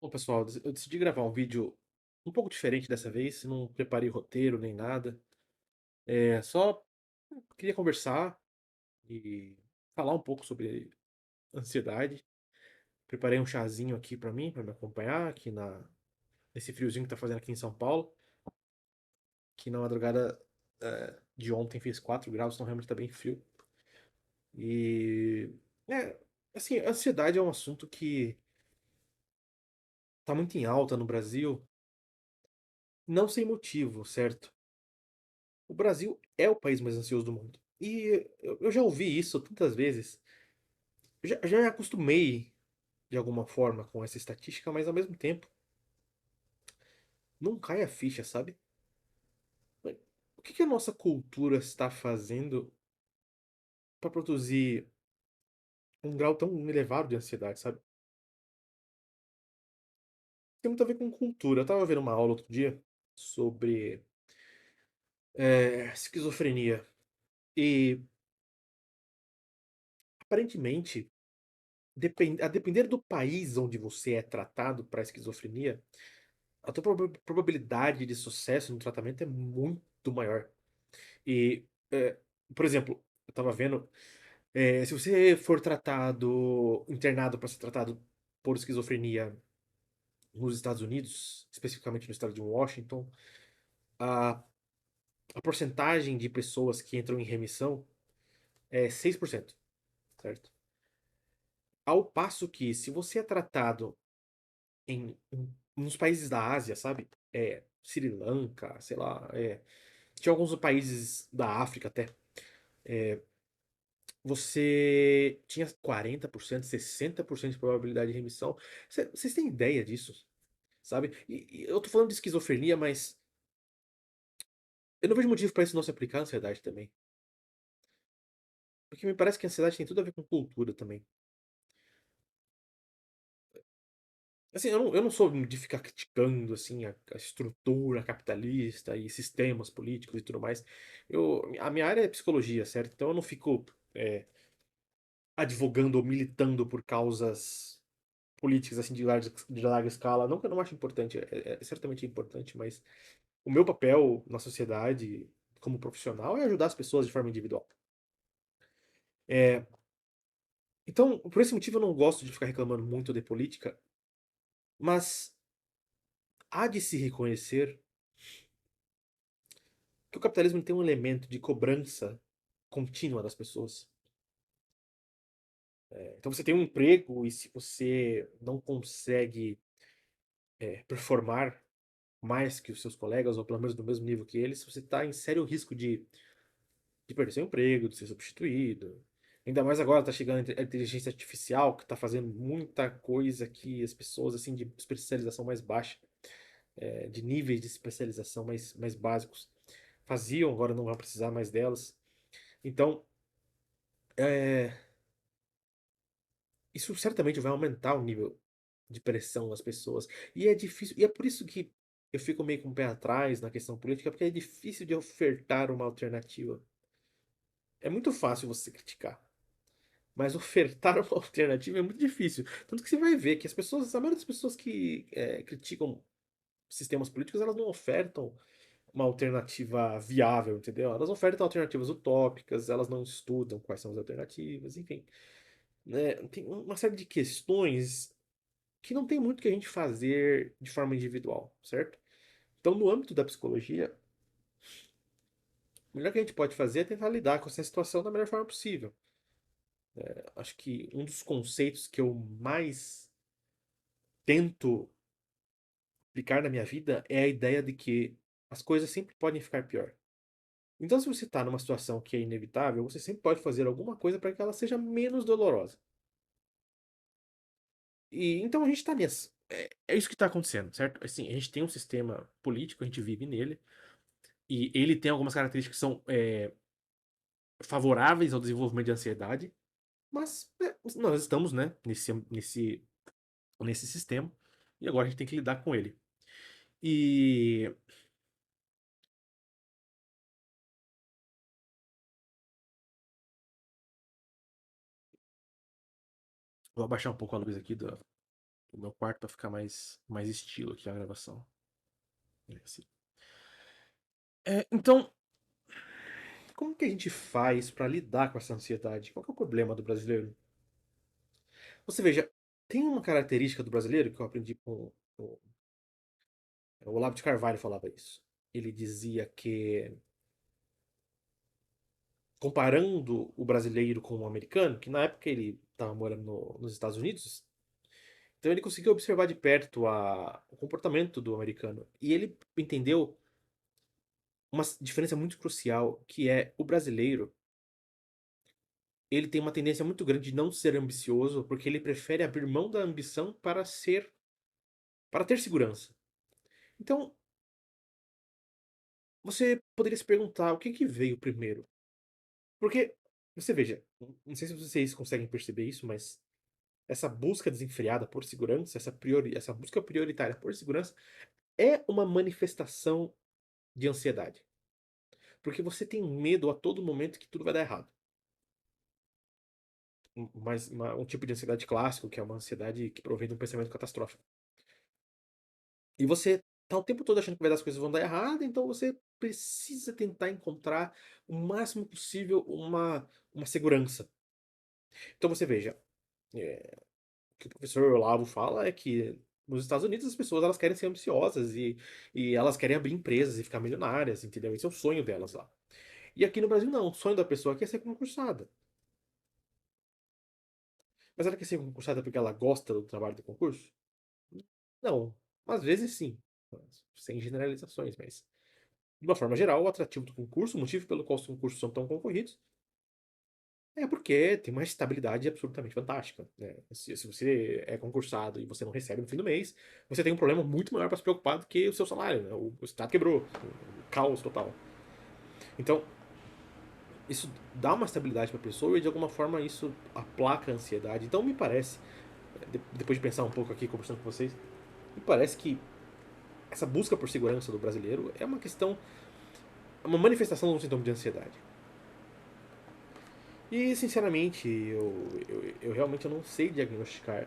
Bom, pessoal, eu decidi gravar um vídeo um pouco diferente dessa vez, não preparei roteiro nem nada. Só queria conversar e falar um pouco sobre ansiedade. Preparei um chazinho aqui pra mim, pra me acompanhar aqui nesse friozinho que tá fazendo aqui em São Paulo, que na madrugada de ontem fez 4 graus, então realmente tá bem frio. E é, assim, ansiedade é um assunto que tá muito em alta no Brasil, não sem motivo, certo? O Brasil é o país mais ansioso do mundo. E eu já ouvi isso tantas vezes. Já me acostumei de alguma forma com essa estatística, mas ao mesmo tempo não cai a ficha, sabe? Mas o que a nossa cultura está fazendo para produzir um grau tão elevado de ansiedade, sabe? Tem muito a ver com cultura. Eu tava vendo uma aula outro dia sobre esquizofrenia. E aparentemente, a depender do país onde você é tratado para esquizofrenia, a tua probabilidade de sucesso no tratamento é muito maior. E, por exemplo, eu tava vendo, se você for internado para ser tratado por esquizofrenia nos Estados Unidos, especificamente no estado de Washington, a, a porcentagem de pessoas que entram em remissão é 6%, certo? Ao passo que, se você é tratado nos países da Ásia, sabe? Sri Lanka, sei lá, tinha alguns países da África até. Você tinha 40%, 60% de probabilidade de remissão. Vocês têm ideia disso, sabe? E eu tô falando de esquizofrenia, mas eu não vejo motivo pra isso não se aplicar à ansiedade também. Porque me parece que a ansiedade tem tudo a ver com cultura também. Assim, eu não sou de ficar criticando assim a estrutura capitalista e sistemas políticos e tudo mais. A minha área é psicologia, certo? Então eu não fico advogando ou militando por causas políticas assim de larga escala. Não que eu não acho importante, é certamente importante, mas o meu papel na sociedade como profissional é ajudar as pessoas de forma individual. É, então, por esse motivo eu não gosto de ficar reclamando muito de política, mas há de se reconhecer que o capitalismo tem um elemento de cobrança contínua das pessoas. Então você tem um emprego e se você não consegue performar mais que os seus colegas, ou pelo menos do mesmo nível que eles, você está em sério risco de perder seu emprego, de ser substituído. Ainda mais agora está chegando a inteligência artificial, que está fazendo muita coisa que as pessoas assim de especialização mais baixa, de níveis de especialização mais básicos, faziam, agora não vão precisar mais delas. Então, é, isso certamente vai aumentar o nível de pressão nas pessoas. E é difícil, e é por isso que eu fico meio com o pé atrás na questão política, porque é difícil de ofertar uma alternativa. É muito fácil você criticar. Mas ofertar uma alternativa é muito difícil. Tanto que você vai ver que a maioria das pessoas que criticam sistemas políticos, elas não ofertam uma alternativa viável, entendeu? Elas ofertam alternativas utópicas, elas não estudam quais são as alternativas, enfim. Né? Tem uma série de questões que não tem muito que a gente fazer de forma individual, certo? Então, no âmbito da psicologia, o melhor que a gente pode fazer é tentar lidar com essa situação da melhor forma possível. Acho que um dos conceitos que eu mais tento aplicar na minha vida é a ideia de que as coisas sempre podem ficar pior. Então, se você está numa situação que é inevitável, você sempre pode fazer alguma coisa para que ela seja menos dolorosa. E então a gente está nessa. É isso que está acontecendo, certo? Assim, a gente tem um sistema político, a gente vive nele, e ele tem algumas características que são favoráveis ao desenvolvimento de ansiedade, mas nós estamos, né, nesse sistema, e agora a gente tem que lidar com ele. E vou abaixar um pouco a luz aqui o meu quarto para ficar mais estilo aqui a gravação. É assim. Então, como que a gente faz para lidar com essa ansiedade? Qual que é o problema do brasileiro? Você veja, tem uma característica do brasileiro que eu aprendi com o Olavo de Carvalho falava isso. Ele dizia que, comparando o brasileiro com o americano, que na época ele estava morando nos Estados Unidos, então ele conseguiu observar de perto o comportamento do americano. E ele entendeu uma diferença muito crucial, que é o brasileiro, ele tem uma tendência muito grande de não ser ambicioso, porque ele prefere abrir mão da ambição para ter segurança. Então, você poderia se perguntar o que que veio primeiro? Porque, você veja, não sei se vocês conseguem perceber isso, mas essa busca desenfreada por segurança, essa busca prioritária por segurança, é uma manifestação de ansiedade. Porque você tem medo a todo momento que tudo vai dar errado. Um tipo de ansiedade clássico, que é uma ansiedade que provém de um pensamento catastrófico. E você tá o tempo todo achando que as coisas vão dar errado, então você precisa tentar encontrar o máximo possível uma segurança. Então você veja, o que o professor Olavo fala é que nos Estados Unidos as pessoas elas querem ser ambiciosas e elas querem abrir empresas e ficar milionárias, entendeu? Esse é o sonho delas lá. E aqui no Brasil não, o sonho da pessoa aqui é ser concursada. Mas ela quer ser concursada porque ela gosta do trabalho do concurso? Não. Às vezes sim. Sem generalizações, mas de uma forma geral, o atrativo do concurso, o motivo pelo qual os concursos são tão concorridos, é porque tem uma estabilidade absolutamente fantástica, né? Se você é concursado e você não recebe no fim do mês, você tem um problema muito maior para se preocupar do que o seu salário, né? O Estado quebrou, o caos total. Então, isso dá uma estabilidade para a pessoa e de alguma forma isso aplaca a ansiedade. Então, me parece, depois de pensar um pouco aqui, conversando com vocês, me parece que essa busca por segurança do brasileiro é uma questão, é uma manifestação de um sintoma de ansiedade. E, sinceramente, eu realmente não sei diagnosticar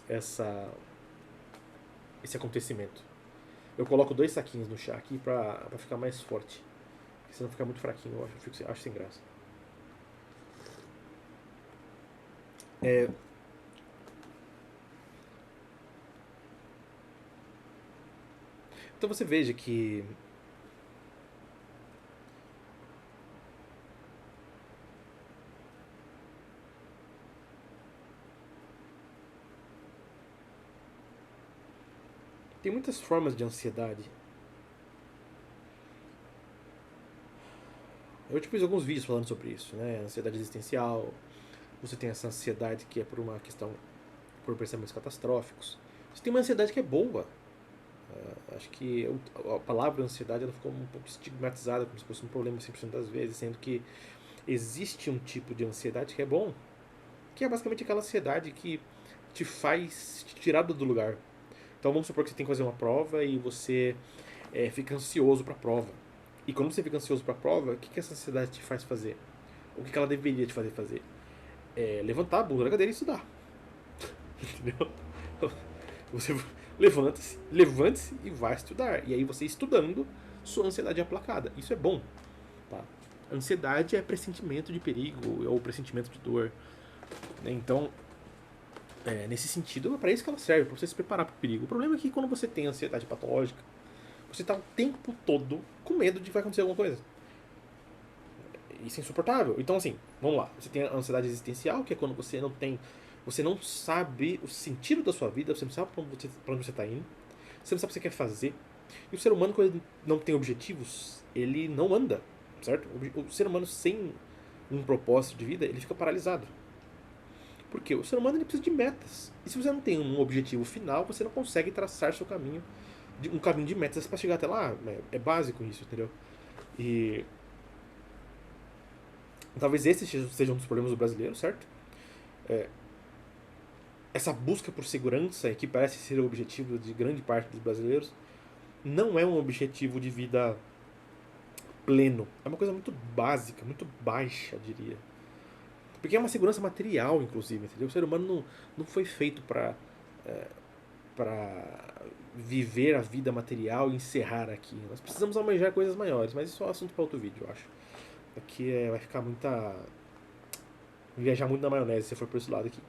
essa, esse acontecimento. Eu coloco 2 saquinhos no chá aqui pra ficar mais forte. Porque senão fica muito fraquinho, acho sem graça. É, então você veja que tem muitas formas de ansiedade. Eu te fiz alguns vídeos falando sobre isso, né? Ansiedade existencial. Você tem essa ansiedade que é por uma questão, por pensamentos catastróficos. Você tem uma ansiedade que é boa. Acho que a palavra ansiedade ela ficou um pouco estigmatizada, como se fosse um problema 100% das vezes, sendo que existe um tipo de ansiedade que é bom, que é basicamente aquela ansiedade que te faz te tirar do lugar. Então vamos supor que você tem que fazer uma prova e você fica ansioso para a prova. E quando você fica ansioso para a prova, o que essa ansiedade te faz fazer? O que ela deveria te fazer fazer? É levantar a bunda da cadeira e estudar. Entendeu? Você levante-se e vai estudar. E aí você estudando, sua ansiedade é aplacada. Isso é bom. Tá? Ansiedade é pressentimento de perigo ou pressentimento de dor. Né? Então, nesse sentido, é para isso que ela serve, para você se preparar para o perigo. O problema é que quando você tem ansiedade patológica, você está o tempo todo com medo de que vai acontecer alguma coisa. Isso é insuportável. Então, assim, vamos lá. Você tem a ansiedade existencial, que é quando você não tem. Você não sabe o sentido da sua vida, você não sabe pra onde você está indo, você não sabe o que você quer fazer. E o ser humano, quando ele não tem objetivos, ele não anda, certo? O ser humano sem um propósito de vida, ele fica paralisado. Porque o ser humano ele precisa de metas. E se você não tem um objetivo final, você não consegue traçar seu caminho, um caminho de metas para chegar até lá. É básico isso, entendeu? E talvez esse seja um dos problemas do brasileiro, certo? É, essa busca por segurança, que parece ser o objetivo de grande parte dos brasileiros, não é um objetivo de vida pleno. É uma coisa muito básica, muito baixa, diria. Porque é uma segurança material, inclusive, entendeu? O ser humano não foi feito para para viver a vida material e encerrar aqui. Nós precisamos almejar coisas maiores, mas isso é um assunto para outro vídeo, eu acho. Aqui vai ficar muita. Viajar muito na maionese se for por esse lado aqui.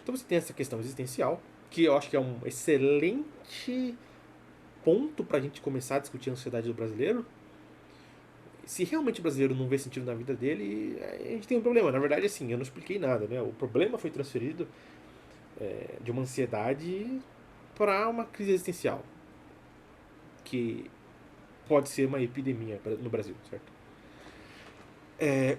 Então você tem essa questão existencial, que eu acho que é um excelente ponto pra gente começar a discutir a ansiedade do brasileiro. Se realmente o brasileiro não vê sentido na vida dele, a gente tem um problema. Na verdade, assim, eu não expliquei nada, né? O problema foi transferido de uma ansiedade para uma crise existencial, que pode ser uma epidemia no Brasil, certo?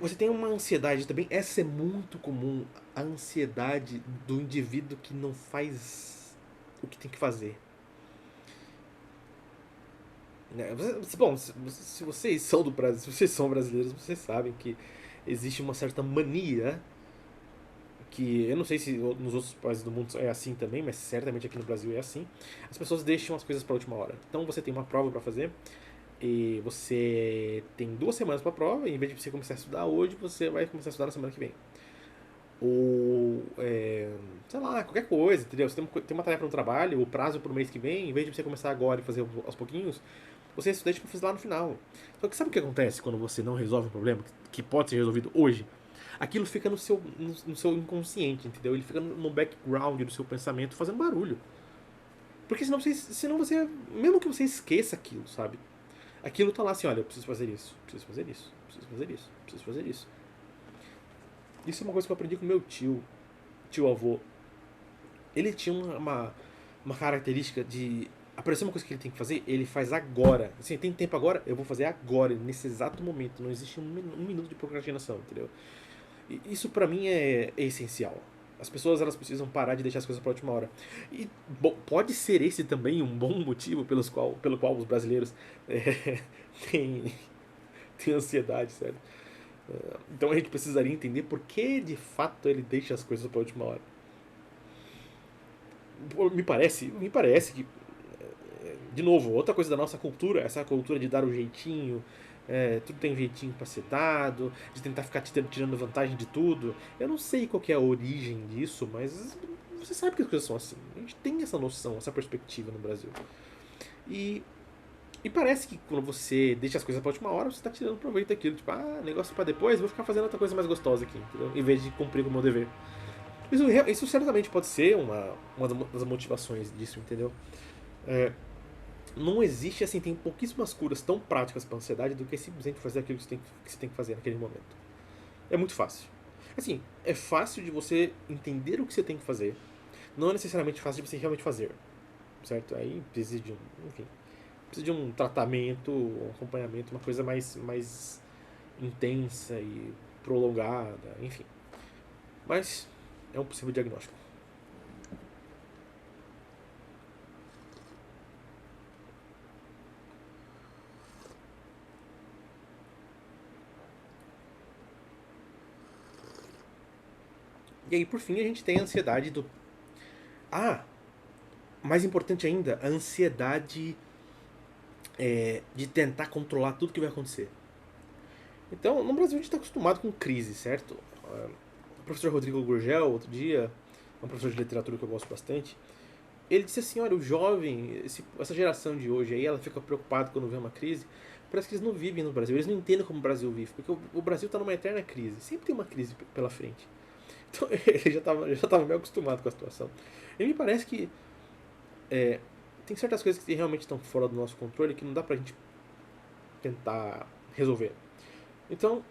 Você tem uma ansiedade também, essa é muito comum, a ansiedade do indivíduo que não faz o que tem que fazer. Né? Bom, se vocês são do Brasil, se vocês são brasileiros, vocês sabem que existe uma certa mania que eu não sei se nos outros países do mundo é assim também, mas certamente aqui no Brasil é assim. As pessoas deixam as coisas para a última hora. Então você tem uma prova para fazer e você tem 2 semanas para a prova, e em vez de você começar a estudar hoje, você vai começar a estudar na semana que vem. Ou, sei lá, qualquer coisa, entendeu? Você tem uma tarefa no trabalho, o prazo para o mês que vem, em vez de você começar agora e fazer aos pouquinhos, você é estudante para fazer lá no final. Só que sabe o que acontece quando você não resolve um problema que pode ser resolvido hoje? Aquilo fica no seu inconsciente, entendeu? Ele fica no background do seu pensamento fazendo barulho. Porque senão você, mesmo que você esqueça aquilo, sabe? Aquilo tá lá assim, olha, eu preciso fazer isso, preciso fazer isso, preciso fazer isso, preciso fazer isso. Isso é uma coisa que eu aprendi com meu tio avô. Ele tinha uma característica de aparecer uma coisa que ele tem que fazer, ele faz agora. Assim, tem tempo agora? Eu vou fazer agora, nesse exato momento. Não existe um minuto de procrastinação, entendeu? E isso pra mim é essencial. As pessoas elas precisam parar de deixar as coisas pra última hora. E pode ser esse também um bom motivo pelo qual os brasileiros é, têm, têm ansiedade, sério. Então a gente precisaria entender por que de fato ele deixa as coisas pra última hora. Me parece que, de novo, outra coisa da nossa cultura, essa cultura de dar o jeitinho, tudo tem um jeitinho pra ser dado, de tentar ficar tirando vantagem de tudo. Eu não sei qual que é a origem disso, mas você sabe que as coisas são assim. A gente tem essa noção, essa perspectiva no Brasil. E, e parece que quando você deixa as coisas pra última hora, você tá tirando proveito daquilo. Tipo, negócio pra depois, vou ficar fazendo outra coisa mais gostosa aqui, entendeu? Em vez de cumprir com o meu dever. Isso certamente pode ser uma das motivações disso, entendeu? É, não existe, assim, tem pouquíssimas curas tão práticas para ansiedade do que simplesmente fazer aquilo que você tem que fazer naquele momento. É muito fácil. Assim, é fácil de você entender o que você tem que fazer, não é necessariamente fácil de você realmente fazer, certo? Aí precisa de enfim, precisa de um tratamento, um acompanhamento, uma coisa mais intensa e prolongada, enfim. Mas é um possível diagnóstico. E aí, por fim, a gente tem a ansiedade do. Ah, mais importante ainda, a ansiedade de tentar controlar tudo que vai acontecer. Então, no Brasil a gente está acostumado com crise, certo? O professor Rodrigo Gurgel, outro dia, um professor de literatura que eu gosto bastante, ele disse assim, olha, o jovem, essa geração de hoje aí, ela fica preocupada quando vê uma crise, parece que eles não vivem no Brasil, eles não entendem como o Brasil vive, porque o Brasil está numa eterna crise, sempre tem uma crise pela frente. Então ele já tava meio acostumado com a situação. E me parece que tem certas coisas que realmente estão fora do nosso controle que não dá pra gente tentar resolver. Então,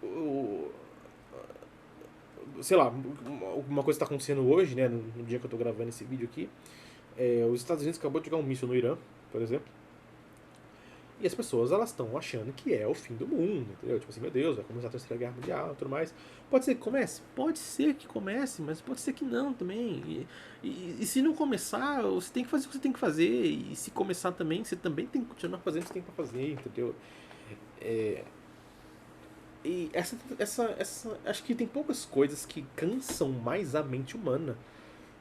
o, sei lá, uma coisa que está acontecendo hoje, né, no dia que eu estou gravando esse vídeo aqui, os Estados Unidos acabou de jogar um míssil no Irã, por exemplo, e as pessoas elas estão achando que é o fim do mundo, entendeu? Tipo assim, meu Deus, vai começar a Terceira Guerra Mundial e tudo mais. Pode ser que comece? Pode ser que comece, mas pode ser que não também. E se não começar, você tem que fazer o que você tem que fazer. E se começar também, você também tem que continuar fazendo o que você tem pra fazer, entendeu? E acho que tem poucas coisas que cansam mais a mente humana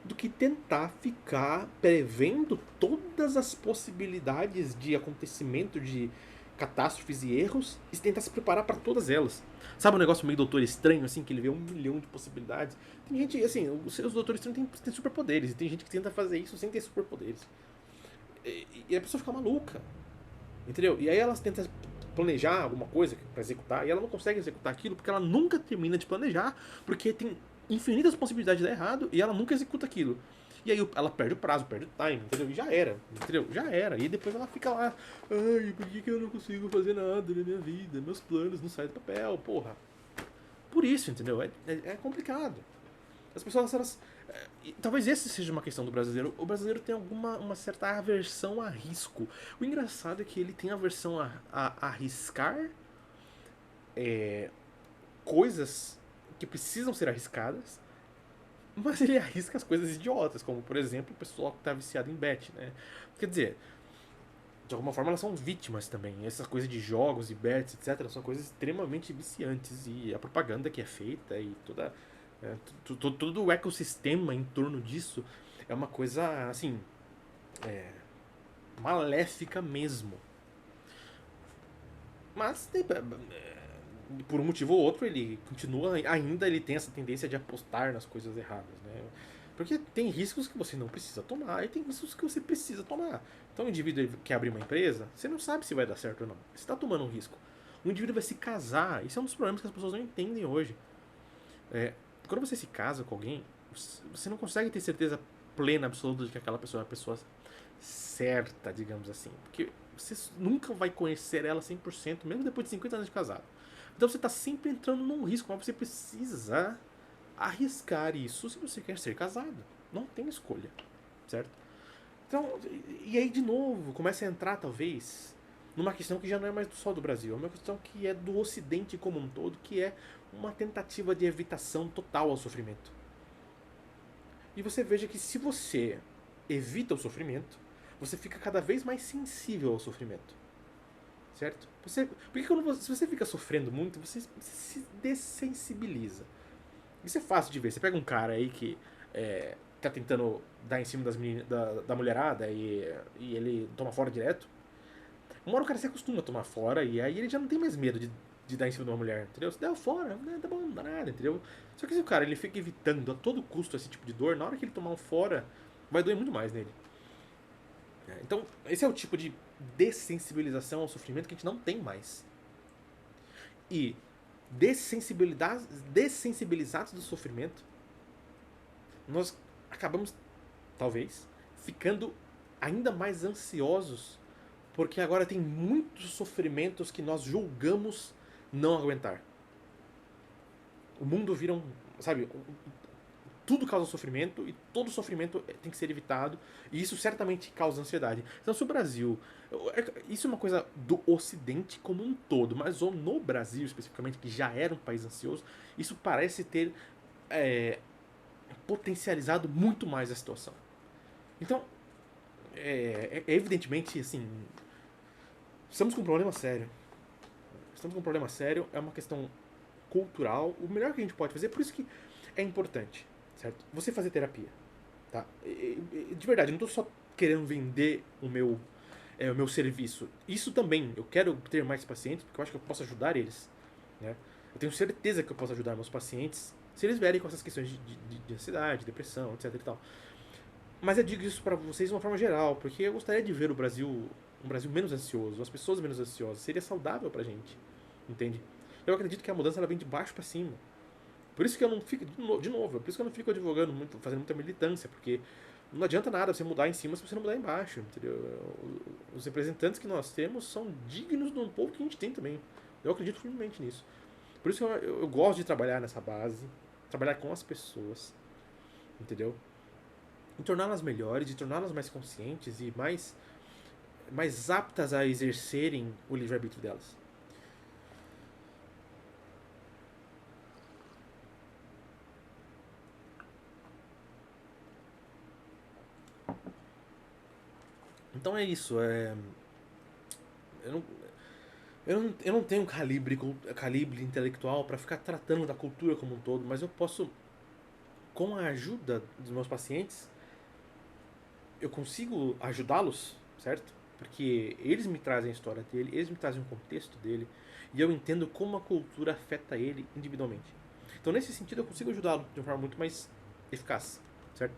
do que tentar ficar prevendo todas as possibilidades de acontecimento, catástrofes e erros e tentar se preparar para todas elas. Sabe um negócio meio Doutor Estranho, assim, que ele vê 1 milhão de possibilidades? Tem gente, assim, os Doutores Estranhos têm superpoderes, e tem gente que tenta fazer isso sem ter superpoderes. E a pessoa fica maluca, entendeu? E aí elas tentam planejar alguma coisa para executar, e ela não consegue executar aquilo porque ela nunca termina de planejar, porque tem infinitas possibilidades de dar errado e ela nunca executa aquilo. E aí ela perde o prazo, perde o time, entendeu? E já era, entendeu? Já era. E depois ela fica lá, ai, por que eu não consigo fazer nada na minha vida? Meus planos não saem do papel, porra. Por isso, entendeu? É complicado. As pessoas, elas. Talvez esse seja uma questão do brasileiro. O brasileiro tem uma certa aversão a risco. O engraçado é que ele tem aversão a arriscar coisas que precisam ser arriscadas, mas ele arrisca as coisas idiotas, como por exemplo o pessoal que está viciado em bet, né? Quer dizer, de alguma forma elas são vítimas também. Essas coisas de jogos e bets, etc., são coisas extremamente viciantes. E a propaganda que é feita e todo o ecossistema em torno disso é uma coisa, assim, maléfica mesmo. Mas, por um motivo ou outro, ele continua, ainda ele tem essa tendência de apostar nas coisas erradas, né? Porque tem riscos que você não precisa tomar e tem riscos que você precisa tomar. Então o indivíduo quer abrir uma empresa, você não sabe se vai dar certo ou não. Você está tomando um risco. O indivíduo vai se casar, isso é um dos problemas que as pessoas não entendem hoje. Quando você se casa com alguém, você não consegue ter certeza plena, absoluta de que aquela pessoa é a pessoa certa, digamos assim. Porque você nunca vai conhecer ela 100%, mesmo depois de 50 anos de casado. Então você está sempre entrando num risco, mas você precisa arriscar isso se você quer ser casado. Não tem escolha, certo? Então, e aí de novo, começa a entrar talvez numa questão que já não é mais só do Brasil, é uma questão que é do Ocidente como um todo, que é uma tentativa de evitação total ao sofrimento. E você veja que se você evita o sofrimento, você fica cada vez mais sensível ao sofrimento. Certo? Porque se você fica sofrendo muito, você se dessensibiliza. Isso é fácil de ver. Você pega um cara aí que tá tentando dar em cima da mulherada e ele toma fora direto. Uma hora o cara se acostuma a tomar fora e aí ele já não tem mais medo de dar em cima de uma mulher, entendeu? Se der fora, tá bom, não dá nada, entendeu? Só que se o cara ele fica evitando a todo custo esse tipo de dor, na hora que ele tomar um fora, vai doer muito mais nele. Então, esse é o tipo de dessensibilização ao sofrimento que a gente não tem mais. E dessensibilizados do sofrimento, nós acabamos, talvez, ficando ainda mais ansiosos, porque agora tem muitos sofrimentos que nós julgamos não aguentar. O mundo vira um, sabe, tudo causa sofrimento e todo sofrimento tem que ser evitado e isso certamente causa ansiedade. Então, se o Brasil, isso é uma coisa do Ocidente como um todo, mas no Brasil especificamente, que já era um país ansioso, isso parece ter potencializado muito mais a situação. Então, evidentemente, assim, estamos com um problema sério. Estamos com um problema sério, é uma questão cultural. O melhor que a gente pode fazer, por isso que é importante, certo? Você fazer terapia, tá? De verdade, eu não tô só querendo vender o meu serviço. Isso também, eu quero ter mais pacientes, porque eu acho que eu posso ajudar eles, né? Eu tenho certeza que eu posso ajudar meus pacientes se eles vierem com essas questões de ansiedade, depressão, etc e tal. Mas eu digo isso para vocês de uma forma geral, porque eu gostaria de ver um Brasil menos ansioso, as pessoas menos ansiosas. Seria saudável pra gente, entende? Eu acredito que a mudança ela vem de baixo para cima. Por isso que eu não fico, de novo, por isso que eu não fico advogando muito, fazendo muita militância, porque não adianta nada você mudar em cima se você não mudar embaixo, entendeu? Os representantes que nós temos são dignos do povo que a gente tem também. Eu acredito firmemente nisso. Por isso que eu gosto de trabalhar nessa base, trabalhar com as pessoas, entendeu? E torná-las melhores, e torná-las mais conscientes e mais aptas a exercerem o livre-arbítrio delas. Então é isso. Eu, não, eu não tenho calibre intelectual para ficar tratando da cultura como um todo, mas eu posso, com a ajuda dos meus pacientes, eu consigo ajudá-los, certo? Porque eles me trazem a história dele, eles me trazem o contexto dele, e eu entendo como a cultura afeta ele individualmente. Então, nesse sentido, eu consigo ajudá-lo de uma forma muito mais eficaz, certo?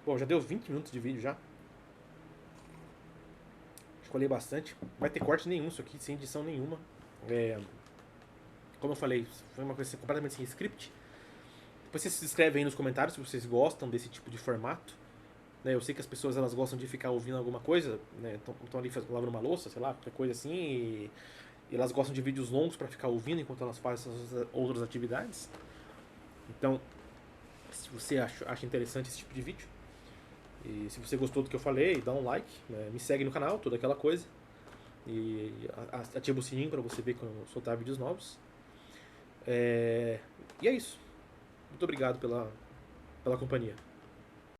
Bom, já deu 20 minutos de vídeo já. Escolhi bastante. Não vai ter corte nenhum isso aqui, sem edição nenhuma. É, como eu falei, foi uma coisa completamente sem script. Depois vocês se inscrevem aí nos comentários se vocês gostam desse tipo de formato. Né, eu sei que as pessoas elas gostam de ficar ouvindo alguma coisa, né? Estão ali lavando uma louça, sei lá, qualquer coisa assim. E elas gostam de vídeos longos para ficar ouvindo enquanto elas fazem essas outras atividades. Então, se você acha interessante esse tipo de vídeo, e se você gostou do que eu falei, dá um like, né, me segue no canal, toda aquela coisa. E ativa o sininho para você ver quando eu soltar vídeos novos. E é isso. Muito obrigado pela companhia.